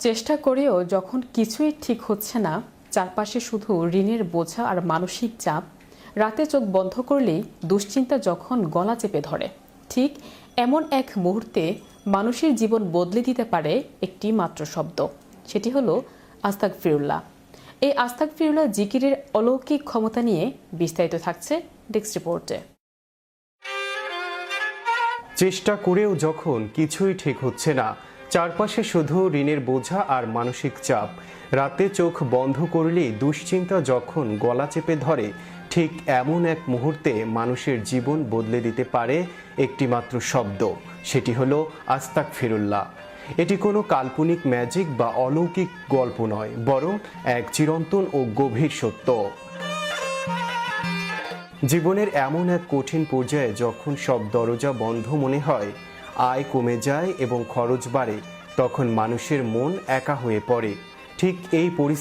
চেষ্টা করেও যখন কিছুই ঠিক হচ্ছে না, চারপাশে শুধু ঋণের বোঝা আর মানসিক চাপ, রাতে চোখ বন্ধ করলেই দুশ্চিন্তা যখন গলা চেপে ধরে, ঠিক এমন এক মুহূর্তে মানুষের জীবন বদলে দিতে পারে একটি মাত্র শব্দ। সেটি হলো আস্তাগফিরুল্লাহ। এই আস্তাগফিরুল্লাহ জিকিরের অলৌকিক ক্ষমতা নিয়ে বিস্তারিত থাকছে ডেস্ক রিপোর্টে। চেষ্টা করেও যখন কিছুই ঠিক হচ্ছে না, চারপাশে শুধু ঋণের বোঝা আর মানসিক চাপ, রাতে চোখ বন্ধ করলেই দুশ্চিন্তা যখন গলা চেপে ধরে, ঠিক এমন এক মুহূর্তে মানুষের জীবন বদলে দিতে পারে একটি মাত্র শব্দ। সেটি হলো আস্তাগফিরুল্লাহ। এটি কোনো কাল্পনিক ম্যাজিক বা অলৌকিক গল্প নয়, বরং এক চিরন্তন ও গভীর সত্য। জীবনের এমন এক কঠিন পর্যায়ে যখন সব দরজা বন্ধ মনে হয়, আয় কমে যায় এবং খরচ বাড়ে, তখন মানুষের মন একা হয়ে পড়ে। ঠিক এই পরিস্থিতি